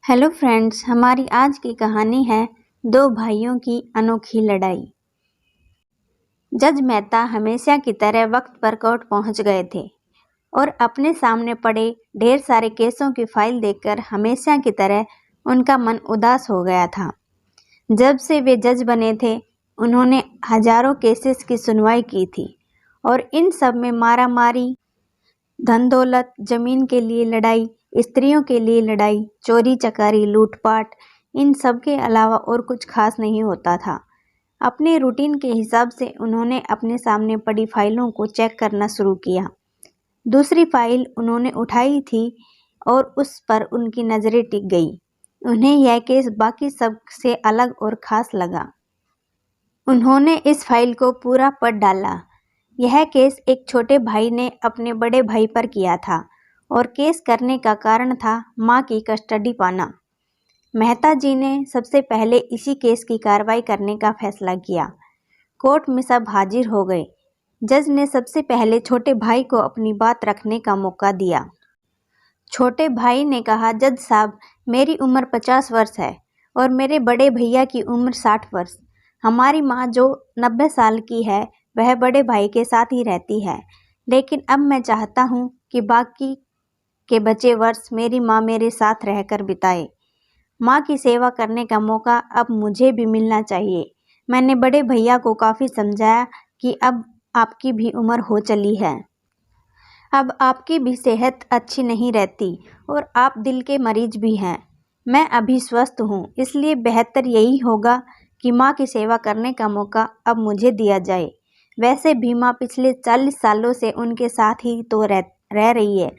Hello friends, हमारी आज की कहानी है दो भाइयों की अनोखी लड़ाई। जज मेहता हमेशा की तरह वक्त पर कोर्ट पहुंच गए थे और अपने सामने पड़े ढेर सारे केसों की फाइल देखकर हमेशा की तरह उनका मन उदास हो गया था। जब से वे जज बने थे, उन्होंने हजारों केसेस की सुनवाई की थी और इन सब में मारामारी, धन दौलत, जमीन के लिए लड़ाई, स्त्रियों के लिए लड़ाई, चोरी चकारी, लूटपाट, इन सब के अलावा और कुछ खास नहीं होता था। अपने रूटीन के हिसाब से उन्होंने अपने सामने पड़ी फाइलों को चेक करना शुरू किया। दूसरी फाइल उन्होंने उठाई थी और उस पर उनकी नज़रें टिक गई। उन्हें यह केस बाकी सब से अलग और खास लगा। उन्होंने इस फाइल को पूरा पढ़ डाला। यह केस एक छोटे भाई ने अपने बड़े भाई पर किया था और केस करने का कारण था मां की कस्टडी पाना। मेहता जी ने सबसे पहले इसी केस की कार्रवाई करने का फैसला किया। कोर्ट में सब हाजिर हो गए। जज ने सबसे पहले छोटे भाई को अपनी बात रखने का मौका दिया। छोटे भाई ने कहा, जज साहब, मेरी उम्र 50 वर्ष है और मेरे बड़े भैया की उम्र 60 वर्ष। हमारी माँ जो 90 साल की है, वह बड़े भाई के साथ ही रहती है, लेकिन अब मैं चाहता हूँ कि बाकी के बचे वर्ष मेरी माँ मेरे साथ रहकर बिताए। माँ की सेवा करने का मौका अब मुझे भी मिलना चाहिए। मैंने बड़े भैया को काफ़ी समझाया कि अब आपकी भी उम्र हो चली है, अब आपकी भी सेहत अच्छी नहीं रहती और आप दिल के मरीज भी हैं। मैं अभी स्वस्थ हूँ, इसलिए बेहतर यही होगा कि माँ की सेवा करने का मौका अब मुझे दिया जाए। वैसे भी माँ पिछले 40 सालों से उनके साथ ही तो रह रही है।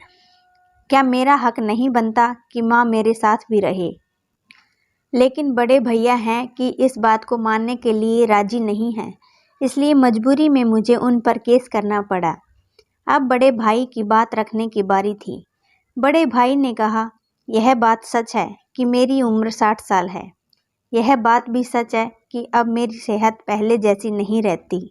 क्या मेरा हक नहीं बनता कि माँ मेरे साथ भी रहे? लेकिन बड़े भैया हैं कि इस बात को मानने के लिए राजी नहीं हैं, इसलिए मजबूरी में मुझे उन पर केस करना पड़ा। अब बड़े भाई की बात रखने की बारी थी। बड़े भाई ने कहा, यह बात सच है कि मेरी उम्र 60 साल है। यह बात भी सच है कि अब मेरी सेहत पहले जैसी नहीं रहती।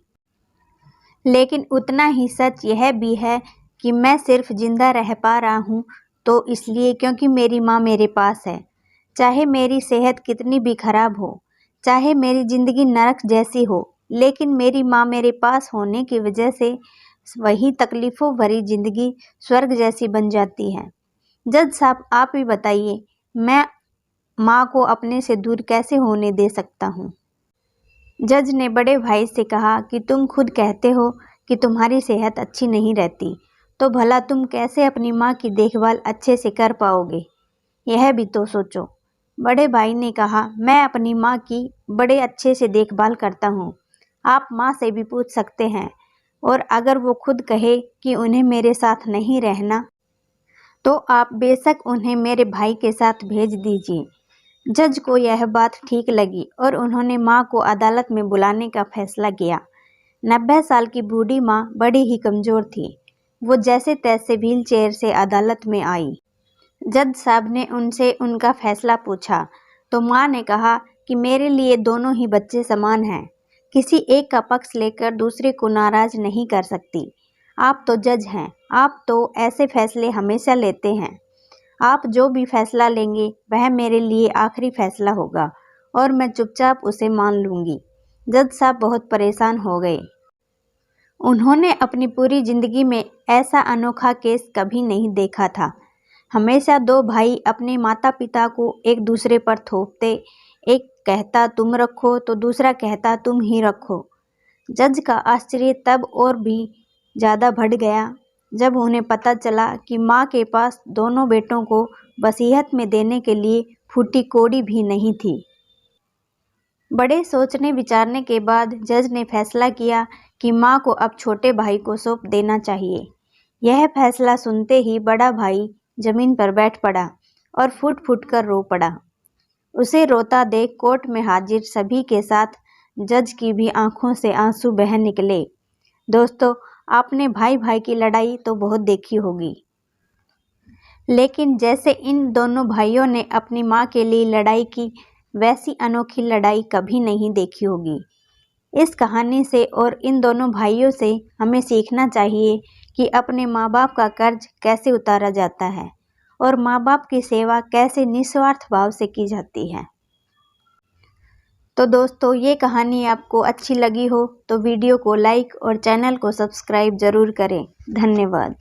लेकिन उतना ही सच यह भी है कि मैं सिर्फ जिंदा रह पा रहा हूँ तो इसलिए क्योंकि मेरी माँ मेरे पास है। चाहे मेरी सेहत कितनी भी खराब हो, चाहे मेरी ज़िंदगी नरक जैसी हो, लेकिन मेरी माँ मेरे पास होने की वजह से वही तकलीफ़ों भरी ज़िंदगी स्वर्ग जैसी बन जाती है। जज साहब, आप ही बताइए, मैं माँ को अपने से दूर कैसे होने दे सकता हूँ? जज ने बड़े भाई से कहा कि तुम खुद कहते हो कि तुम्हारी सेहत अच्छी नहीं रहती, तो भला तुम कैसे अपनी माँ की देखभाल अच्छे से कर पाओगे? यह भी तो सोचो। बड़े भाई ने कहा, मैं अपनी माँ की बड़े अच्छे से देखभाल करता हूँ। आप माँ से भी पूछ सकते हैं और अगर वो खुद कहे कि उन्हें मेरे साथ नहीं रहना, तो आप बेशक उन्हें मेरे भाई के साथ भेज दीजिए। जज को यह बात ठीक लगी और उन्होंने माँ को अदालत में बुलाने का फैसला किया। 90 साल की बूढ़ी माँ बड़ी ही कमज़ोर थी। वो जैसे तैसे व्हील चेयर से अदालत में आई। जज साहब ने उनसे उनका फैसला पूछा तो माँ ने कहा कि मेरे लिए दोनों ही बच्चे समान हैं। किसी एक का पक्ष लेकर दूसरे को नाराज नहीं कर सकती। आप तो जज हैं, आप तो ऐसे फैसले हमेशा लेते हैं। आप जो भी फैसला लेंगे वह मेरे लिए आखिरी फैसला होगा और मैं चुपचाप उसे मान लूँगी। जज साहब बहुत परेशान हो गए। उन्होंने अपनी पूरी ज़िंदगी में ऐसा अनोखा केस कभी नहीं देखा था। हमेशा दो भाई अपने माता पिता को एक दूसरे पर थोपते, एक कहता तुम रखो तो दूसरा कहता तुम ही रखो। जज का आश्चर्य तब और भी ज़्यादा बढ़ गया जब उन्हें पता चला कि माँ के पास दोनों बेटों को वसीयत में देने के लिए फूटी कौड़ी भी नहीं थी। बड़े सोचने विचारने के बाद जज ने फैसला किया कि माँ को अब छोटे भाई को सौंप देना चाहिए। यह फैसला सुनते ही बड़ा भाई जमीन पर बैठ पड़ा और फूट फूट कर रो पड़ा। उसे रोता देख कोर्ट में हाजिर सभी के साथ जज की भी आंखों से आंसू बह निकले। दोस्तों, आपने भाई भाई की लड़ाई तो बहुत देखी होगी, लेकिन जैसे इन दोनों भाइयों ने अपनी माँ के लिए लड़ाई की, वैसी अनोखी लड़ाई कभी नहीं देखी होगी। इस कहानी से और इन दोनों भाइयों से हमें सीखना चाहिए कि अपने माँ बाप का कर्ज कैसे उतारा जाता है और माँ बाप की सेवा कैसे निस्वार्थ भाव से की जाती है। तो दोस्तों, ये कहानी आपको अच्छी लगी हो तो वीडियो को लाइक और चैनल को सब्सक्राइब जरूर करें। धन्यवाद।